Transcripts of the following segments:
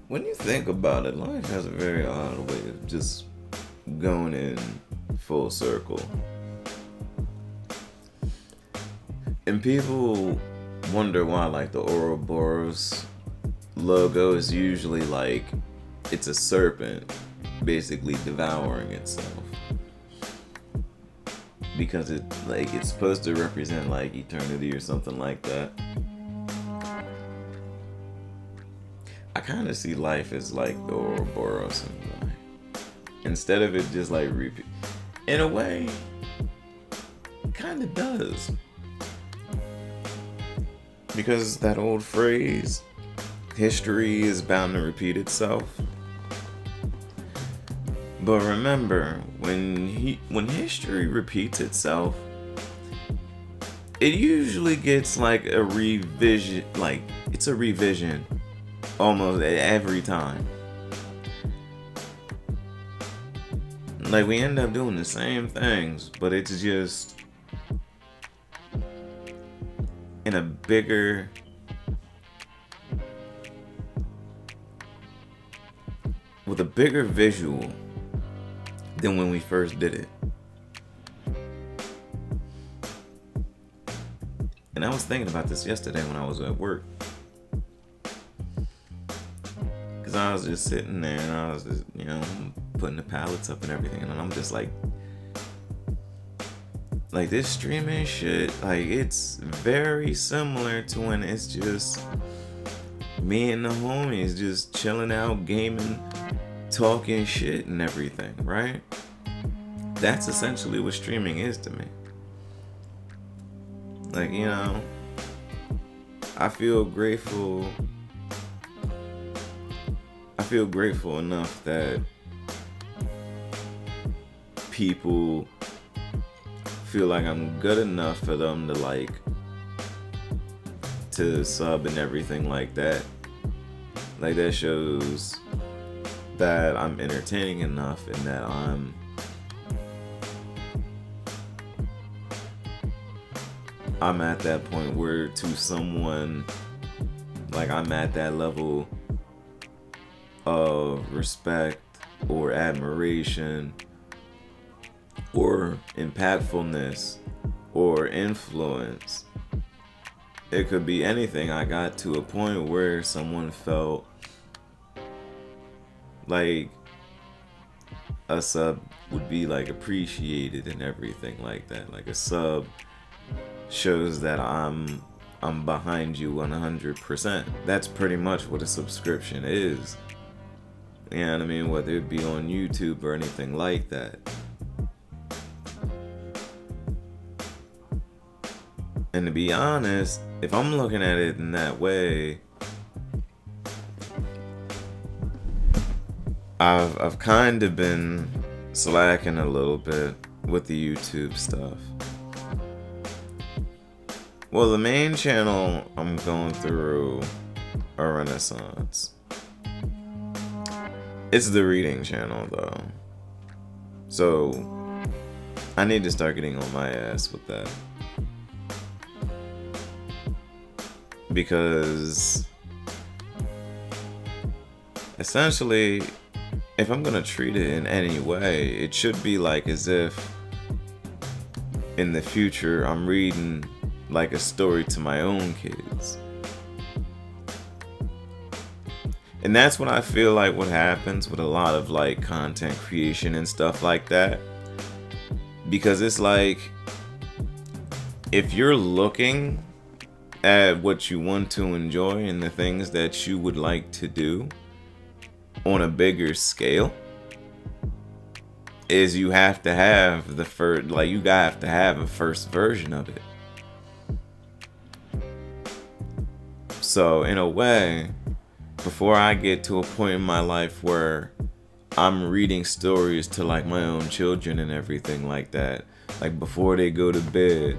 When you think about it, life has a very odd way of just going in full circle. And people wonder why, like, the Ouroboros logo is usually like it's a serpent basically devouring itself. Because it's supposed to represent like eternity or something like that. I kind of see life as like the Ouroboros in a way. Instead of it just like repeat. In a way, kind of does. Because that old phrase, history is bound to repeat itself. But remember, when history repeats itself, it usually gets like a revision, like it's a revision almost every time. Like we end up doing the same things, but it's just in a bigger with a bigger visual than when we first did it. And I was thinking about this yesterday when I was at work. Because I was just sitting there and I was just, putting the pallets up and everything. And I'm just like this streaming shit, like it's very similar to when it's just me and the homies just chilling out, gaming, talking shit and everything, right? That's essentially what streaming is to me. Like, I feel grateful enough that people feel like I'm good enough for them to sub and everything like that. Like that shows that I'm entertaining enough and that I'm at that point where to someone, like I'm at that level of respect or admiration or impactfulness or influence. It could be anything. I got to a point where someone felt like a sub would be like appreciated and everything like that. Like a sub shows that I'm behind you 100%. That's pretty much what a subscription is. You know what I mean? Whether it be on YouTube or anything like that. And to be honest, if I'm looking at it in that way, I've kind of been slacking a little bit with the YouTube stuff. Well, the main channel, I'm going through a renaissance. It's the reading channel though. So I need to start getting on my ass with that. Because essentially, if I'm gonna treat it in any way, it should be like as if in the future I'm reading like a story to my own kids. And that's what I feel like what happens with a lot of like content creation and stuff like that. Because it's like, if you're looking at what you want to enjoy and the things that you would like to do on a bigger scale, is you have to have the first, like you have to have a first version of it. So in a way, before I get to a point in my life where I'm reading stories to like my own children and everything like that, like before they go to bed,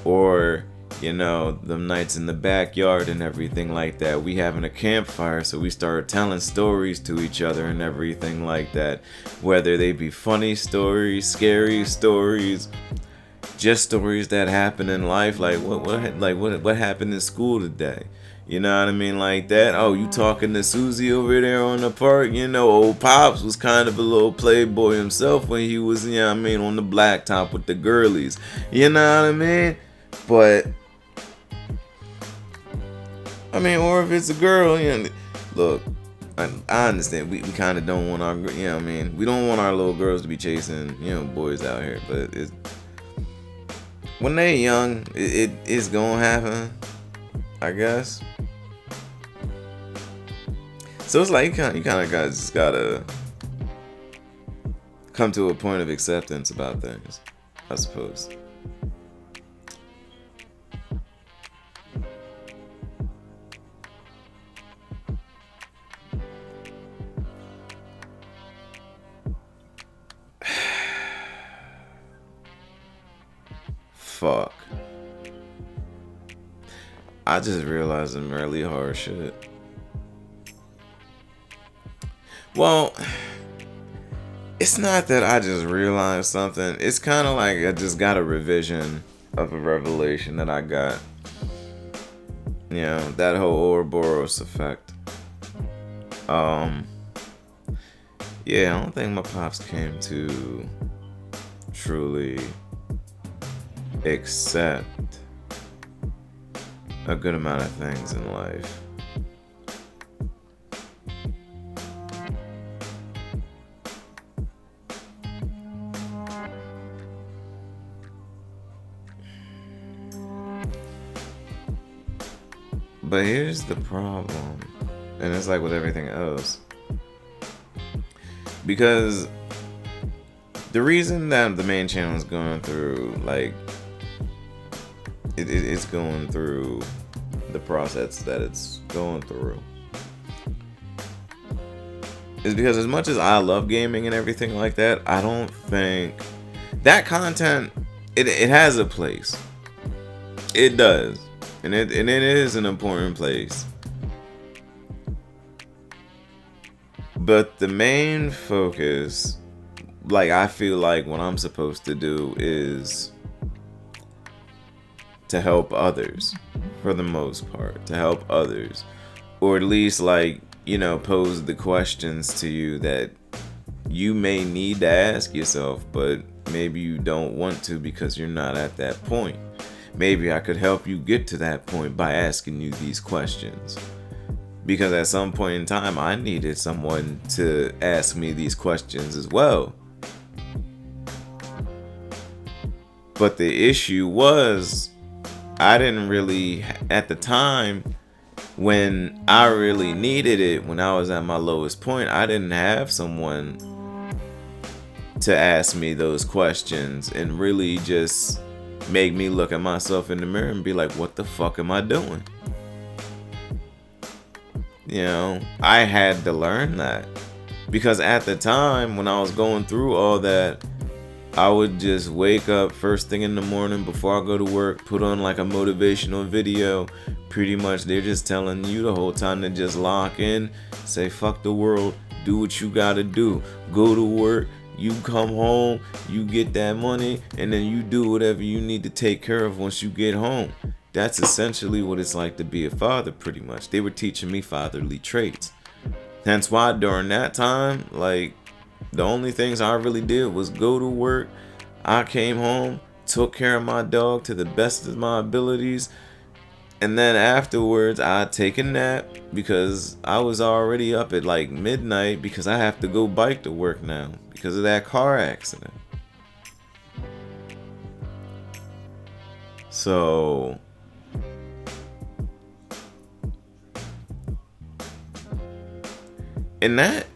or the nights in the backyard and everything like that, we having a campfire, so we start telling stories to each other and everything like that, whether they be funny stories, scary stories, just stories that happen in life. Like what happened in school today? You know what I mean? Like that. Oh, you talking to Susie over there on the park? You know, old Pops was kind of a little playboy himself when he was, you know what I mean, on the blacktop with the girlies. You know what I mean? But I mean, or if it's a girl, you know, look, I understand. We kind of don't want our, you know what I mean? We don't want our little girls to be chasing, you know, boys out here. But when they're young, it's going to happen, I guess. So it's like you kind of just gotta come to a point of acceptance about things, I suppose. Fuck. I just realized some really hard shit. Well, it's not that I just realized something. It's kind of like I just got a revision of a revelation that I got. You know, that whole Ouroboros effect. Yeah, I don't think my pops came to truly accept a good amount of things in life. But here's the problem, and it's like with everything else, because the reason that the main channel is going through, like, it's going through the process that it's going through, is because as much as I love gaming and everything like that, I don't think that content, it has a place. It does. And it is an important place. But the main focus, like, I feel like what I'm supposed to do is to help others, for the most part. To help others. Or at least, like, you know, pose the questions to you that you may need to ask yourself, but maybe you don't want to because you're not at that point. Maybe I could help you get to that point by asking you these questions. Because at some point in time, I needed someone to ask me these questions as well. But the issue was, I didn't really, at the time, when I really needed it, when I was at my lowest point, I didn't have someone to ask me those questions and really just make me look at myself in the mirror and be like, what the fuck am I doing? You know, I had to learn that. Because at the time, when I was going through all that, I would just wake up first thing in the morning before I go to work, put on like a motivational video. Pretty much they're just telling you the whole time to just lock in, say fuck the world, do what you gotta do, go to work, you come home, you get that money, and then you do whatever you need to take care of once you get home. That's essentially what it's like to be a father, pretty much. They were teaching me fatherly traits. Hence why during that time, like, the only things I really did was go to work. I came home, took care of my dog to the best of my abilities, and then afterwards I'd take a nap because I was already up at like midnight because I have to go bike to work now because of that car accident. So in that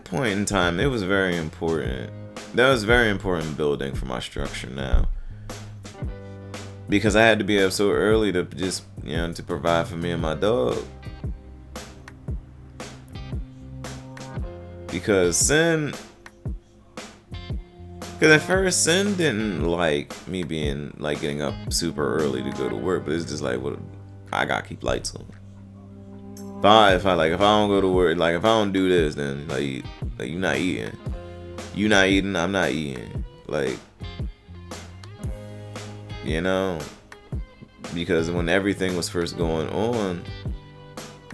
point in time, it was very important. That was very important building for my structure now. Because I had to be up so early to just, you know, to provide for me and my dog. Because at first Sin didn't like me being, like, getting up super early to go to work. But it's just like, well, I gotta keep lights on. If I don't go to work, like, if I don't do this, then like you're not eating. You not eating, I'm not eating. Like, you know, because when everything was first going on,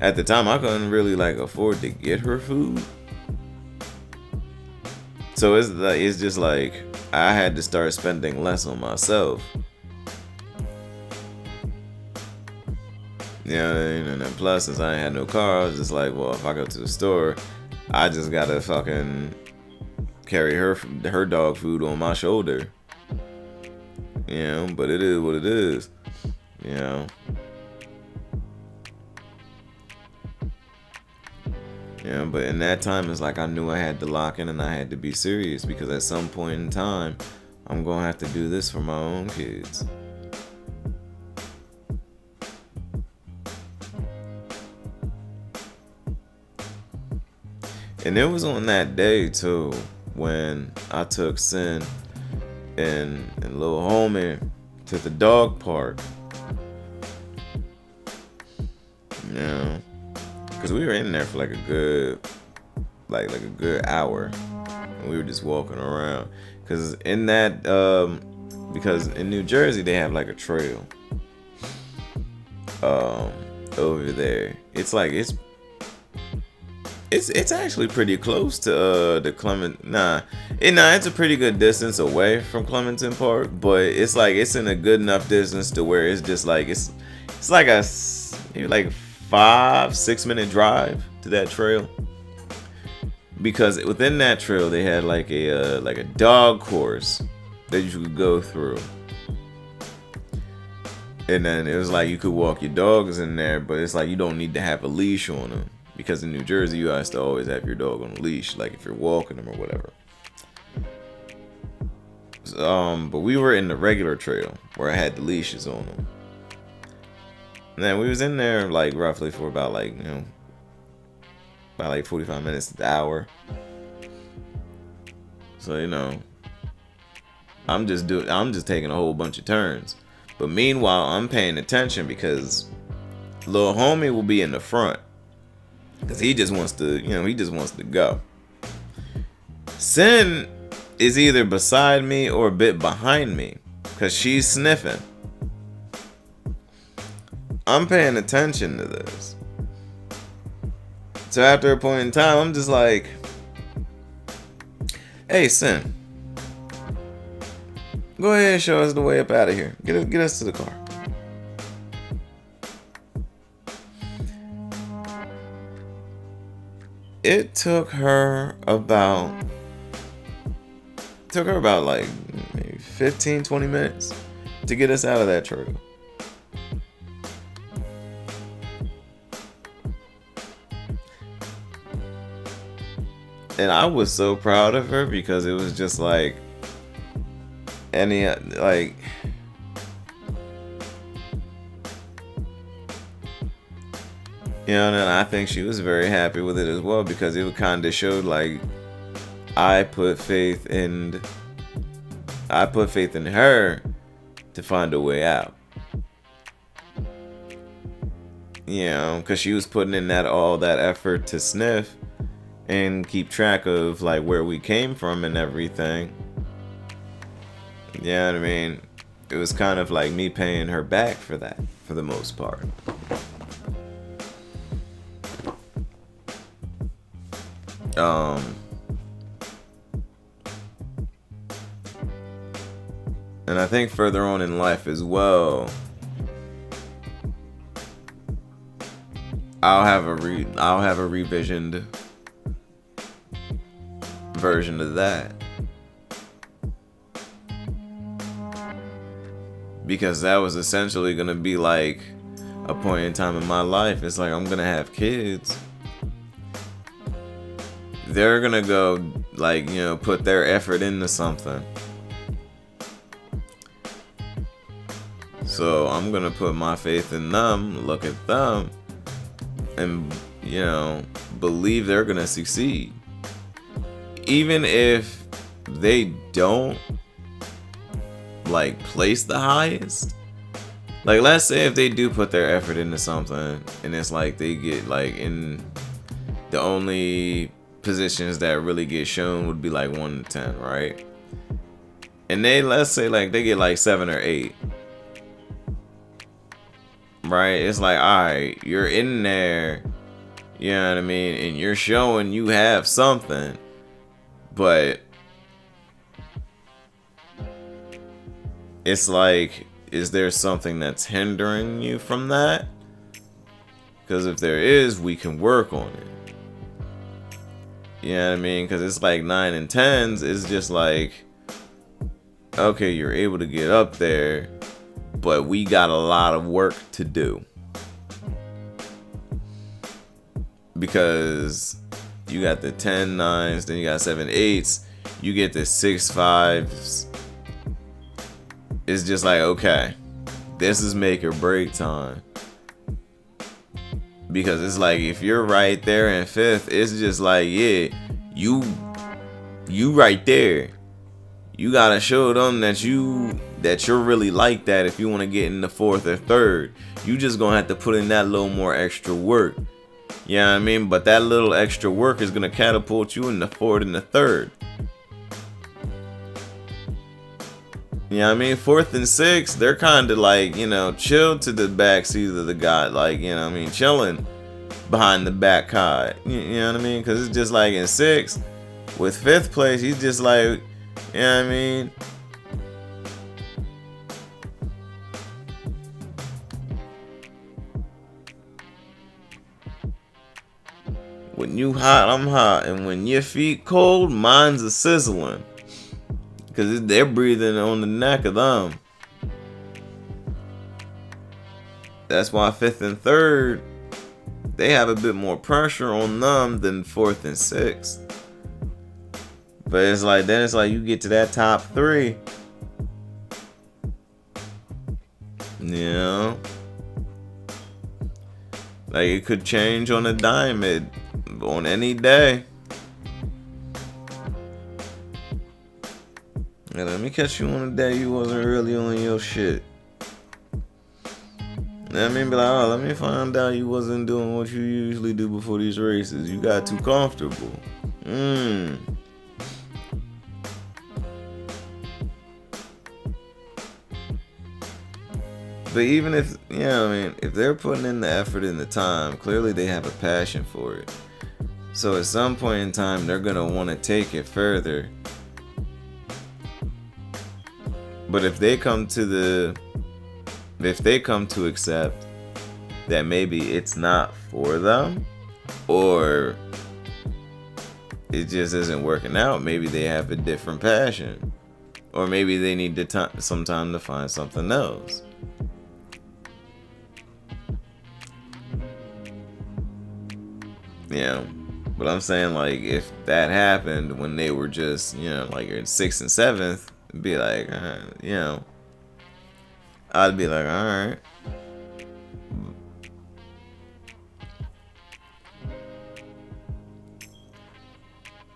at the time I couldn't really like afford to get her food. So it's just like I had to start spending less on myself. You know, and then plus since I ain't had no car, I was just like, well, if I go to the store, I just gotta fucking carry her dog food on my shoulder. You know, but it is what it is. You know. Yeah, but in that time, it's like I knew I had to lock in and I had to be serious, because at some point in time, I'm gonna have to do this for my own kids. And it was on that day too when I took Sin and little homie to the dog park. You know, because we were in there for like a good hour, and we were just walking around. Because in that because in New Jersey they have like a trail over there. It's like it's actually pretty close to the Clement. It's a pretty good distance away from Clementon Park, but it's like it's in a good enough distance to where it's just like it's like a maybe like 5-6 minute drive to that trail. Because within that trail they had like a dog course that you could go through. And then it was like you could walk your dogs in there, but it's like you don't need to have a leash on them. Because in New Jersey, you have to always have your dog on a leash, like if you're walking them or whatever. But we were in the regular trail where I had the leashes on them. And then we was in there like roughly for about like, you know, about like 45 minutes to the hour. So, you know, I'm just taking a whole bunch of turns. But meanwhile, I'm paying attention because little homie will be in the front. Because he just wants to go. Sin is either beside me or a bit behind me. Because she's sniffing. I'm paying attention to this. So after a point in time, I'm just like, hey, Sin. Go ahead and show us the way up out of here. Get us to the car. It took her about like maybe 15-20 minutes to get us out of that trail. And I was so proud of her because it was just like you know, and I think she was very happy with it as well, because it kind of showed like I put faith in her to find a way out. You know, because she was putting in all that effort to sniff and keep track of like where we came from and everything. You know what I mean? It was kind of like me paying her back for that, for the most part. And I think further on in life as well, I'll have a revisioned version of that, because that was essentially gonna be like a point in time in my life. It's like I'm gonna have kids. They're gonna go like, you know, put their effort into something. So I'm gonna put my faith in them, look at them, and, you know, believe they're gonna succeed. Even if they don't like place the highest. Like, let's say if they do put their effort into something and it's like they get like in the only positions that really get shown would be like 1 to 10, right? And let's say like they get like 7 or 8. right? It's like, all right, you're in there, you know what I mean, and you're showing you have something, but it's like, is there something that's hindering you from that? Because if there is, we can work on it. You know what I mean? Because it's like 9 and 10s. It's just like, okay, you're able to get up there, but we got a lot of work to do. Because you got the 10 9s, then you got 7 8s, you get the 6 5s. It's just like, okay, this is make or break time. Because it's like, if you're right there in 5th, it's just like, yeah, you right there. You gotta show them that you're really like that. If you want to get in the 4th or 3rd, you just gonna have to put in that little more extra work. You know what I mean? But that little extra work is gonna catapult you in the 4th and the 3rd. You know what I mean? 4th and 6th, they're kind of like, chill to the back seat of the guy. Like, chilling behind the back cot. You know what I mean? Because it's just like in 6th, with 5th place, he's just like, you know what I mean? When you hot, I'm hot. And when your feet cold, mine's a sizzling. Because they're breathing on the neck of them. That's why 5th and 3rd, they have a bit more pressure on them than 4th and 6th. But it's like, then it's like you get to that top 3. Like it could change on a dime on any day. Yeah, let me catch you on a day you wasn't really on your shit. Let me be like, oh, let me find out you wasn't doing what you usually do before these races. You got too comfortable. But even if, if they're putting in the effort and the time, clearly they have a passion for it. So at some point in time, they're going to want to take it further. But if they come to accept that maybe it's not for them, or it just isn't working out, maybe they have a different passion, or maybe they need some time to find something else. But I'm saying, like, if that happened when they were just, like in 6th and 7th, it'd be like, I'd be like, all right.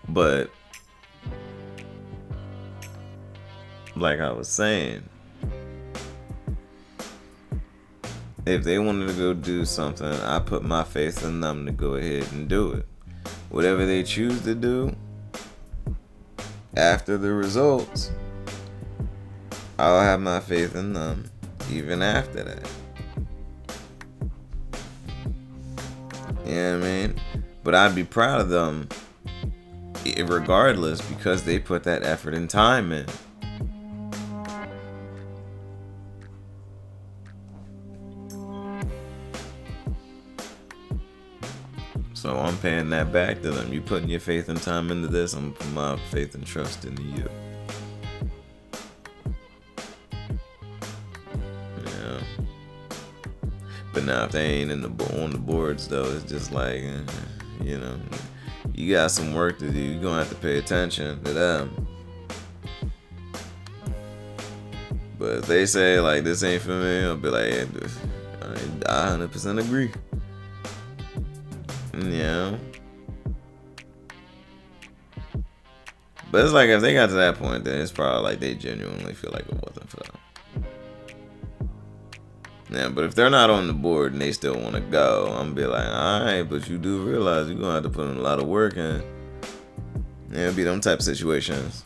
But like I was saying, if they wanted to go do something, I put my faith in them to go ahead and do it. Whatever they choose to do after the results, I'll have my faith in them even after that. You know what I mean? But I'd be proud of them regardless, because they put that effort and time in. So I'm paying that back to them. You putting your faith and time into this, I'm putting my faith and trust into you. Yeah. But now if they ain't on the boards though, it's just like, you got some work to do. You're gonna have to pay attention to them. But if they say like this ain't for me, I'll be like, I 100% agree. But it's like, if they got to that point, then it's probably like they genuinely feel like it wasn't for them. Yeah, but if they're not on the board and they still want to go, I'm gonna be like, alright, but you do realize you're gonna have to put in a lot of work in. Yeah, it'll be them type of situations.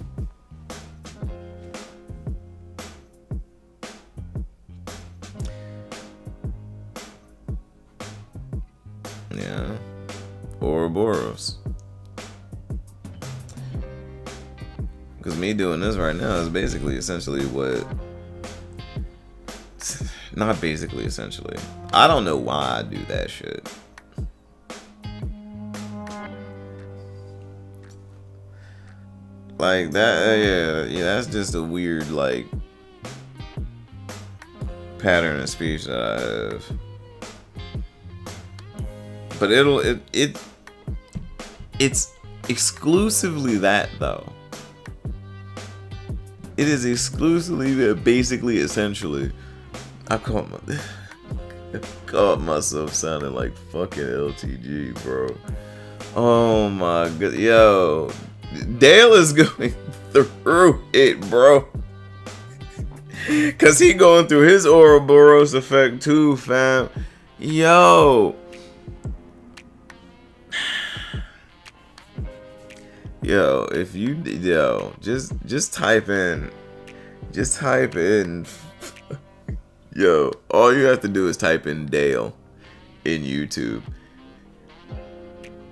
Yeah. Ouroboros. Because me doing this right now is basically essentially what. Not basically, essentially. I don't know why I do that shit. Like that, yeah, that's just a weird like pattern of speech that I have. But it's exclusively that though. It is exclusively that, basically, essentially. I caught myself sounding like fucking LTG, bro. Oh my god, yo, Dale is going through it, bro. Cause he going through his Ouroboros effect too, fam. Yo, if you just type in, yo, all you have to do is type in Dale in YouTube.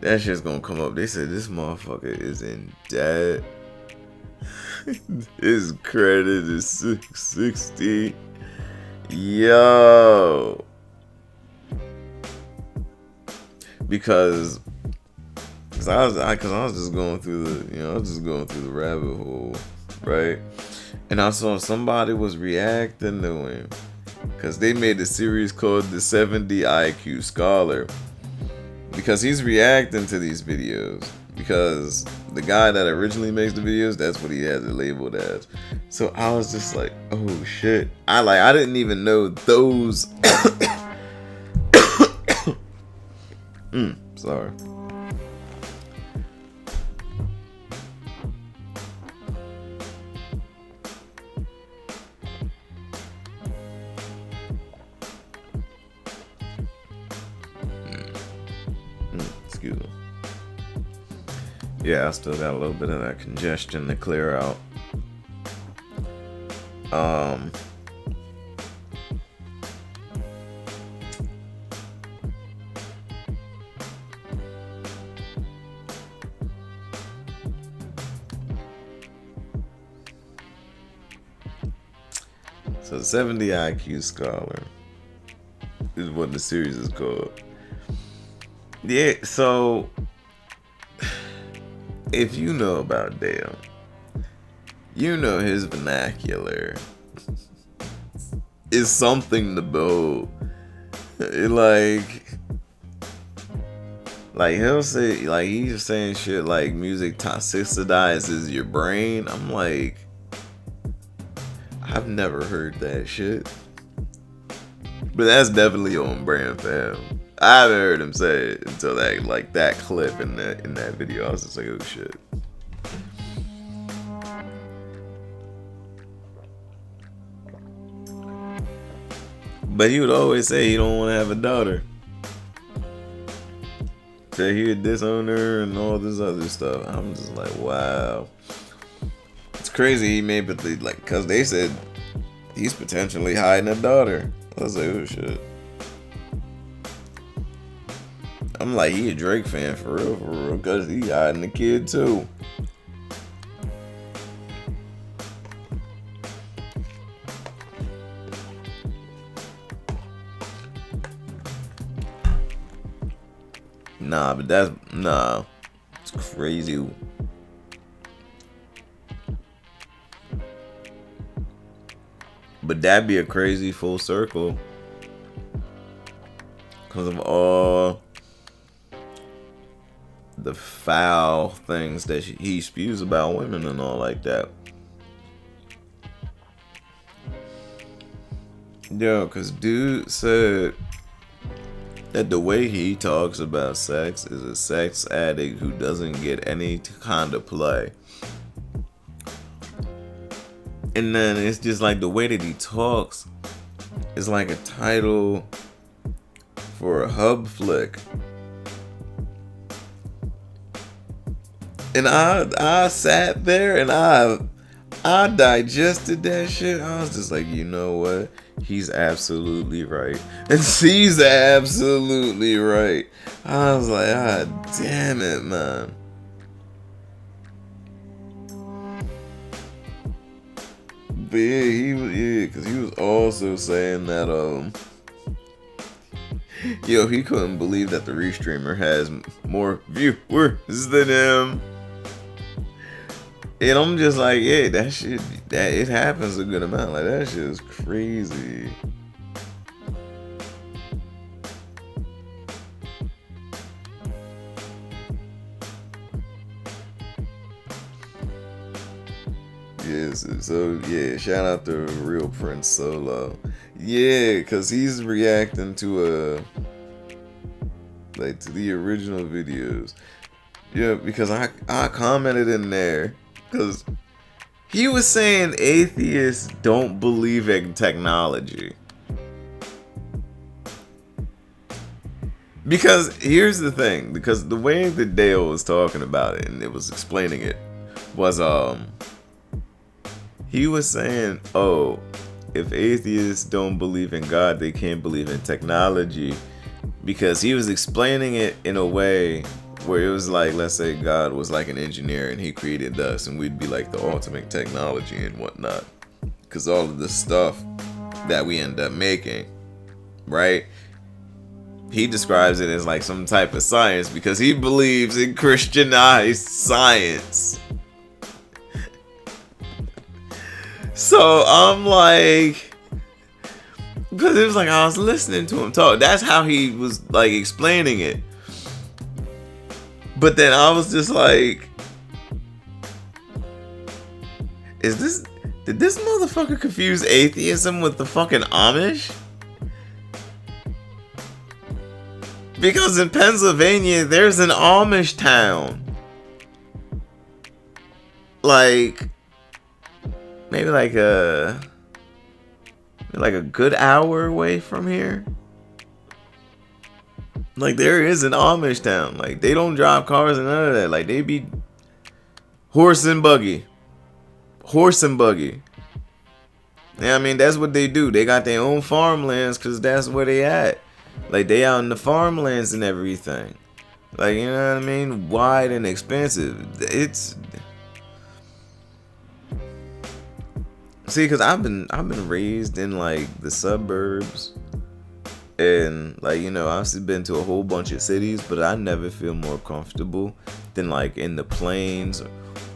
That shit's gonna come up. They said this motherfucker is in debt. His credit is 660. Yo. Because I was just going through the rabbit hole, right? And I saw somebody was reacting to him because they made a series called the 70 IQ Scholar, because he's reacting to these videos because the guy that originally makes the videos, that's what he has it labeled as. So I was just like, oh shit. I didn't even know those sorry. Excuse me. Yeah, I still got a little bit of that congestion to clear out. So 70 IQ Scholar is what the series is called. Yeah, so if you know about Dale, you know his vernacular is something to behold. Like he'll say, like he's saying shit like music toxicizes your brain. I'm like, I've never heard that shit, but that's definitely on brand, fam. I haven't heard him say it until that clip in that video. I was just like, oh shit. But he would always say he don't want to have a daughter. Say he would disown her and all this other stuff. I'm just like, wow. It's crazy he made, but cause they said he's potentially hiding a daughter. I was like, oh shit. I'm like, he a Drake fan for real, cause he hiding the kid too. Nah, it's crazy. But that'd be a crazy full circle because of all the foul things that he spews about women and all like that. Yo, because dude said that the way he talks about sex is a sex addict who doesn't get any kind of play. And then it's just like the way that he talks is like a title for a hub flick. And I sat there and I digested that shit. I was just like, you know what? He's absolutely right. And he's absolutely right. I was like, ah, damn it, man. But yeah, because he was also saying that, yo, he couldn't believe that the Restreamer has more viewers than him. And I'm just like, yeah, that shit, that it happens a good amount. Like, that shit is crazy. Yes, so yeah, shout out to Real Prince Solo. Yeah, cause he's reacting to like to the original videos. Yeah, because I commented in there because he was saying atheists don't believe in technology. Because here's the thing, because the way that Dale was talking about it and it was explaining it was he was saying, oh, if atheists don't believe in God, they can't believe in technology. Because he was explaining it in a way where it was like, let's say God was like an engineer and he created us and we'd be like the ultimate technology and whatnot. Because all of the stuff that we end up making, right? He describes it as like some type of science because he believes in Christianized science. So I'm like, because it was like I was listening to him talk. That's how he was like explaining it. But then I was just like, did this motherfucker confuse atheism with the fucking Amish? Because in Pennsylvania, there's an Amish town. Like, maybe like a good hour away from here. Like, there is an Amish town. Like, they don't drive cars and none of that. Like, they be horse and buggy. Yeah, I mean, that's what they do. They got their own farmlands because that's where they at. Like, they out in the farmlands and everything. Like, you know what I mean? Wide and expensive. It's... See, because I've been raised in, like, the suburbs. And, like, you know, I've been to a whole bunch of cities, but I never feel more comfortable than, like, in the plains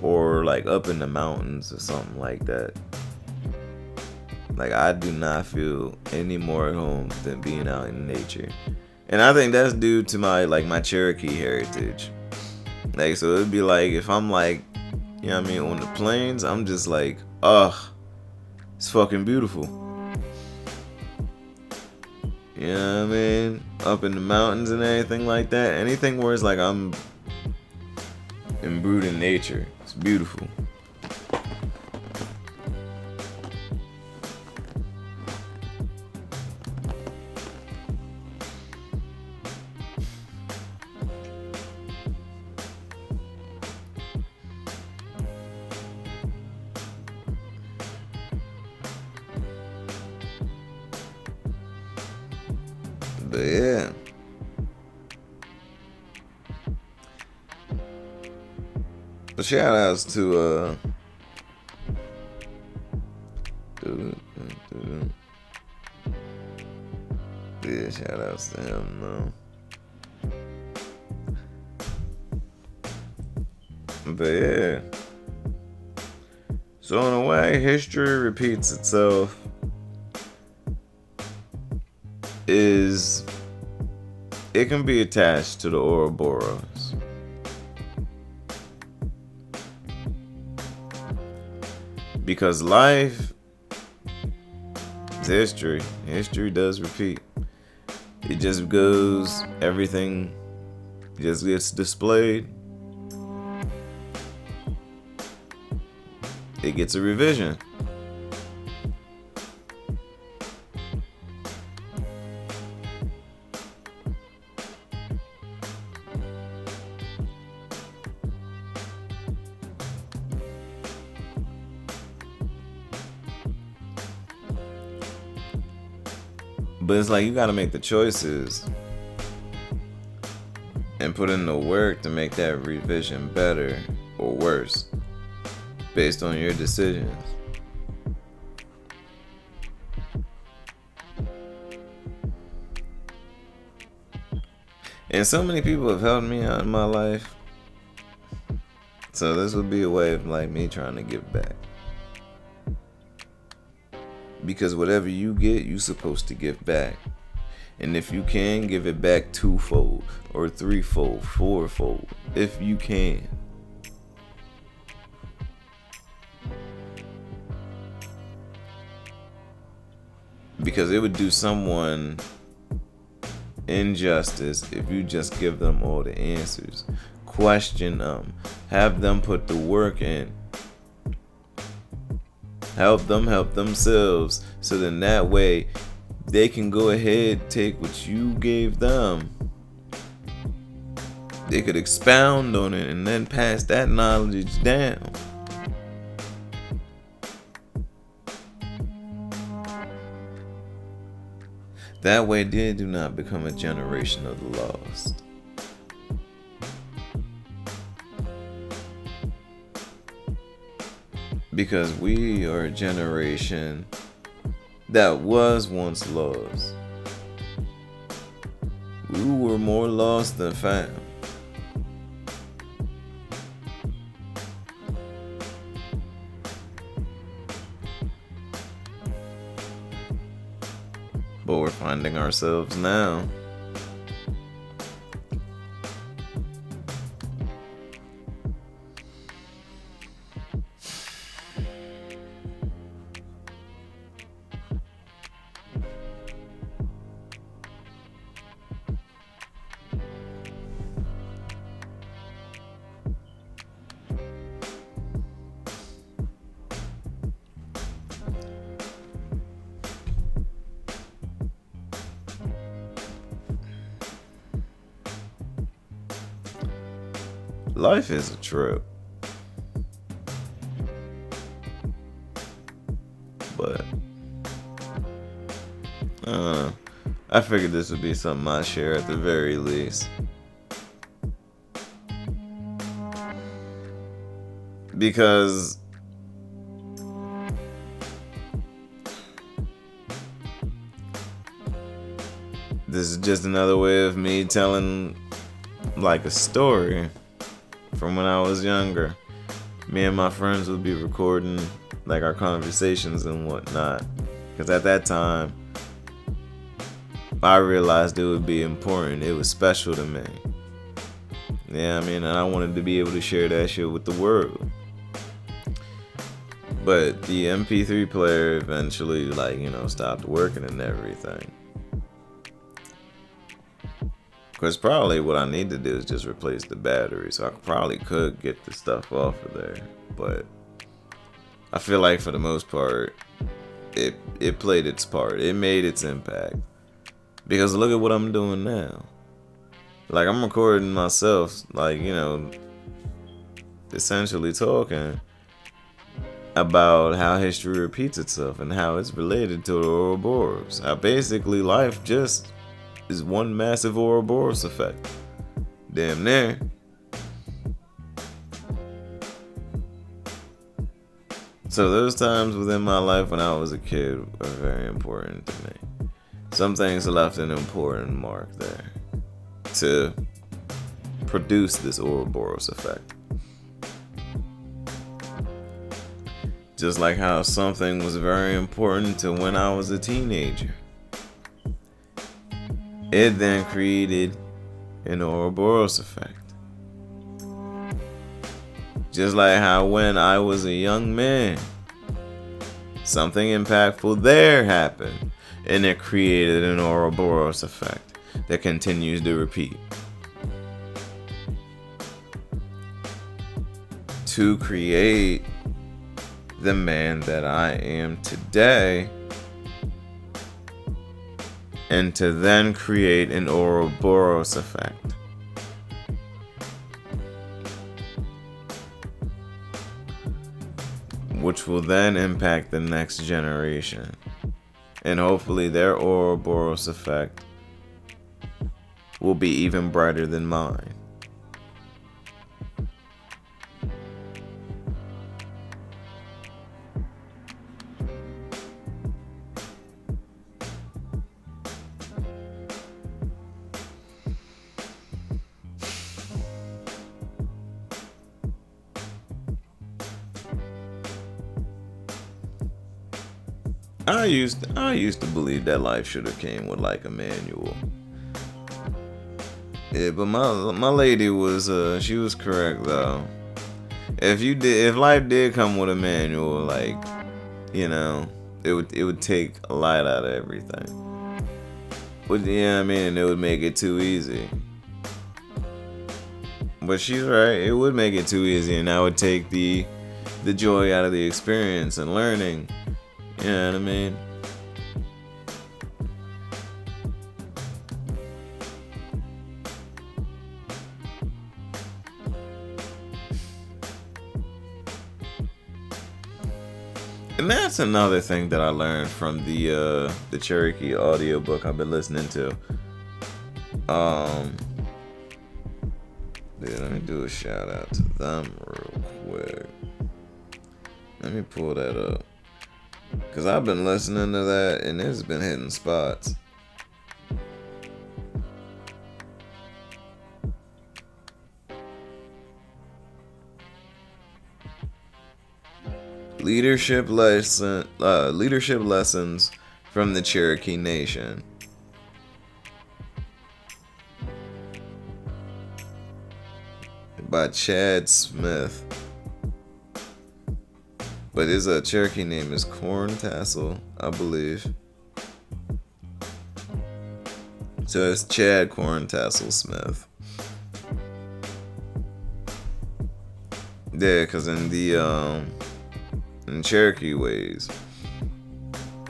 or, like, up in the mountains or something like that. Like, I do not feel any more at home than being out in nature. And I think that's due to my Cherokee heritage. Like, so it'd be like, if I'm, like, you know what I mean, on the plains, I'm just like, ugh, it's fucking beautiful. You know what I mean? Up in the mountains and anything like that. Anything where it's like I'm imbued in nature. It's beautiful. But yeah. But shout outs to yeah, shout outs to him though. But yeah. So in a way, history repeats itself. It can be attached to the Ouroboros. Because life is history. History does repeat. It just goes, everything just gets displayed. It gets a revision. But it's like you gotta make the choices and put in the work to make that revision better or worse based on your decisions. And so many people have helped me out in my life. So this would be a way of like me trying to give back. Because whatever you get, you're supposed to give back. And if you can, give it back twofold or threefold, fourfold, if you can. Because it would do someone injustice if you just give them all the answers. Question them. Have them put the work in. Help them help themselves. So then that way they can go ahead, take what you gave them. They could expound on it and then pass that knowledge down. That way they do not become a generation of the lost. Because we are a generation that was once lost. We were more lost than found. But we're finding ourselves now. Life is a trip. But I figured this would be something I share at the very least. Because this is just another way of me telling like a story from when I was younger. Me and my friends would be recording like our conversations and whatnot. Because at that time, I realized it would be important. It was special to me. Yeah, I mean, and I wanted to be able to share that shit with the world. But the MP3 player eventually, stopped working and everything. Because probably what I need to do is just replace the battery. So I probably could get the stuff off of there. But I feel like for the most part, it played its part. It made its impact. Because look at what I'm doing now. Like, I'm recording myself, essentially talking about how history repeats itself and how it's related to the Ouroboros. How basically life just is one massive Ouroboros effect. Damn near. So those times within my life when I was a kid are very important to me. Some things left an important mark there to produce this Ouroboros effect. Just like how something was very important to when I was a teenager. It then created an Ouroboros effect. Just like how when I was a young man, something impactful there happened, and it created an Ouroboros effect that continues to repeat. To create the man that I am today, and to then create an Ouroboros effect. Which will then impact the next generation And hopefully their Ouroboros effect will be even brighter than mine. I used to believe that life should have came with like a manual. Yeah, but my lady was she was correct though. If life did come with a manual, like, you know, it would take a lot out of everything. But yeah, I mean, and it would make it too easy. But she's right, it would make it too easy, and that would take the joy out of the experience and learning. You know what I mean? And that's another thing that I learned from the Cherokee audiobook I've been listening to. Let me do a shout out to them real quick. Let me pull that up. Cause I've been listening to that and it's been hitting spots. Leadership lessons from the Cherokee Nation. By Chad Smith. But his Cherokee name is Corn Tassel, I believe. So it's Chad Corn Tassel Smith. Yeah, cause in the in Cherokee ways,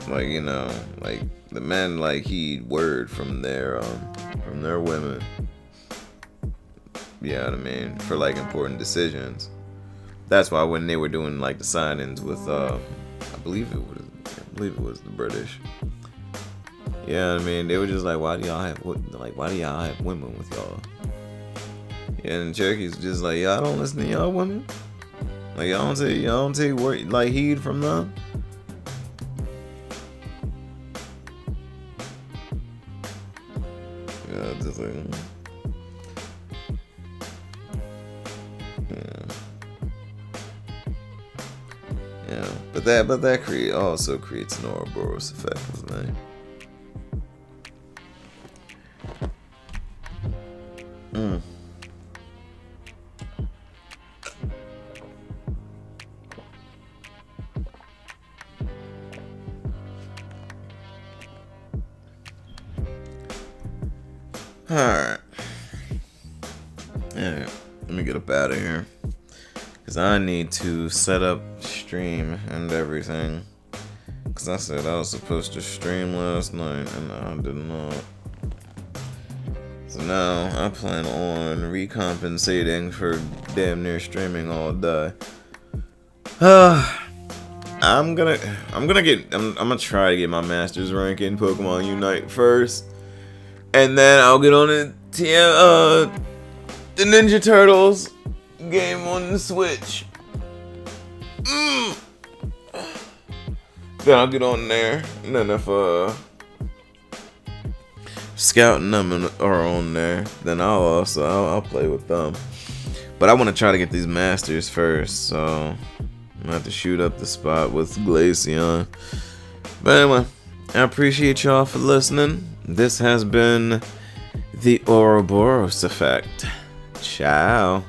like, you know, like the men like heed word from their women. You know what I mean? For like important decisions. That's why when they were doing like the sign-ins with I believe it was the British. Yeah, I mean, they were just like, why do y'all have women with y'all? Yeah, and Cherokee's just like, y'all don't listen to y'all women. Like y'all don't take word, like heed from them. Yeah, just like. Yeah, but that also creates an Ouroboros effect, doesn't it? Alright. Yeah, let me get up out of here. Because I need to set up stream and everything. Because I said I was supposed to stream last night and I did not. So now I plan on recompensating for damn near streaming all day. I'm gonna try to get my master's rank in Pokemon Unite first. And then I'll get on the Ninja Turtles game on the Switch. Then I'll get on there. And then if Scout and them are on there, then I'll play with them. But I want to try to get these masters first, so I'm gonna have to shoot up the spot with Glaceon. But anyway, I appreciate y'all for listening. This has been the Ouroboros effect. Ciao.